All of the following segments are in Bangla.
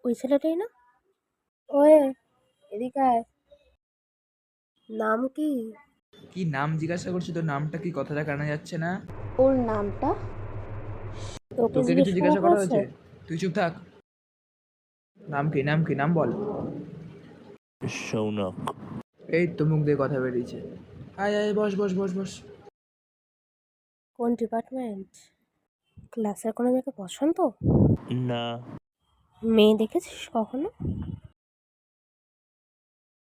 ওই ছেলেটাই না? ওয়ে, এদিকে আয়। নাম কি? কি নাম জিজ্ঞাসা করছি? তোর নামটা কি? কথাটা কানা যাচ্ছে না? ওর নামটা তোকে তোকে জিজ্ঞেস কিছু করা জিজ্ঞাসা করা হয়েছে? হয়েছে? তুই চুপ থাক। নাম কি? নাম কি? নাম বল। শৌনক। এই তো মুখ দিয়ে কথা বেরিয়েছে। আয় আয়, বস বস বস বস। কোন ডিপার্টমেন্ট? ক্লাসের কোনো মেয়েকে পছন্দ? না। মেয়ে দেখেছিস কখনো?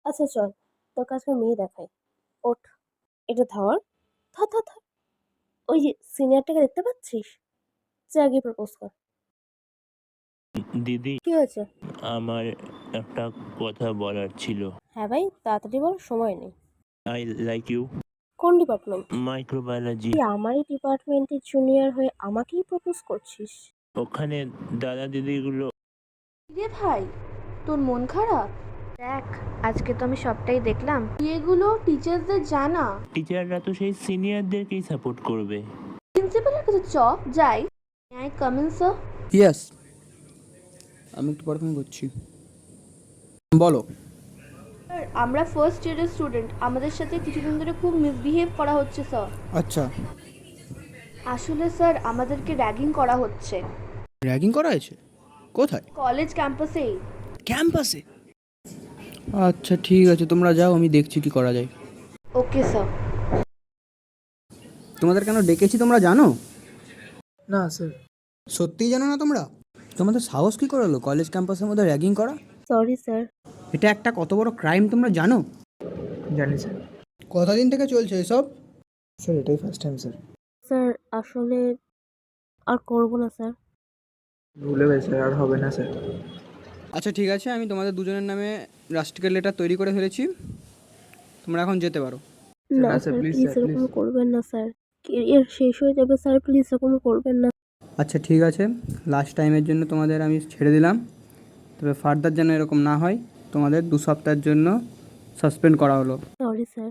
আচ্ছা চল, তোকে আজকে মেয়ে দেখাই। ওঠ, এটা ধর। ধর ধর ধর। ওই যে সিনিয়রটাকে দেখতে পাচ্ছিস? যে আগে প্রপোজ কর। দিদি, কি হয়েছে? আমার একটা কথা বলার ছিল। হ্যাঁ ভাই, তাড়াতাড়ি বল, সময় নেই। I like you. কোন ডিপার্টমেন্ট? মাইক্রোবায়োলজি। তুই আমারই ডিপার্টমেন্টের জুনিয়র হয়ে আমাকেই প্রপোজ করছিস? ওখানে দাদা দিদিগুলো। রে ভাই, তোর মন খারাপ? দেখ, আজকে তো আমি সবটাই দেখলাম। তুই এগুলো টিচারদের জানা। টিচাররা তো সেই সিনিয়রদেরকেই সাপোর্ট করবে। প্রিন্সিপালের কাছে যাই। I come in sir? Yes, আমি একটু পড়াশোনা করছি। বলো। স্যার, আমরা ফার্স্ট ইয়ারের স্টুডেন্ট, আমাদের সাথে কিছুদিন ধরে খুব মিসবিহেভ করা হচ্ছে স্যার। আচ্ছা, আসলে স্যার আমাদেরকে র্যাগিং করা হচ্ছে র্যাগিং করা হয়েছে? কোথায়? কলেজ ক্যাম্পাসেই। ক্যাম্পাসে? আচ্ছা ঠিক আছে, তোমরা যাও, আমি দেখছি কি করা যায়। Okay sir. তোমাদের কেন ডেকেছি তোমরা জানো? না স্যার। সত্যিই জানো না তোমরা? তোমাদের সাহস কি করে হলো কলেজ ক্যাম্পাসের মধ্যে র্যাগিং করা? Sorry sir. এটা একটা কত বড় ক্রাইম তোমরা জানো? জানি স্যার। কতদিন থেকে চলছে এসব? স্যার এটাই ফার্স্ট টাইম স্যার। স্যার আসলে আর করব না স্যার। ভুলে গেছে, আর হবে না স্যার। আচ্ছা ঠিক আছে, আমি তোমাদের দুজনের নামে রাস্টিকেট লেটার তৈরি করে ফেলেছি, তোমরা এখন যেতে পারো। না sir, sir, please please sir, এরকম প্লিজ। করবেন না স্যার। কেরিয়ার শেষ হয়ে যাবে স্যার, প্লিজ এরকম করবেন না। আচ্ছা ঠিক আছে, লাস্ট টাইমের জন্য তোমাদের আমি ছেড়ে দিলাম, তবে ফার্দার যেন এরকম না হয়। তোমাদের 2 সপ্তাহের জন্য সাসপেন্ড করা হলো। Sorry sir.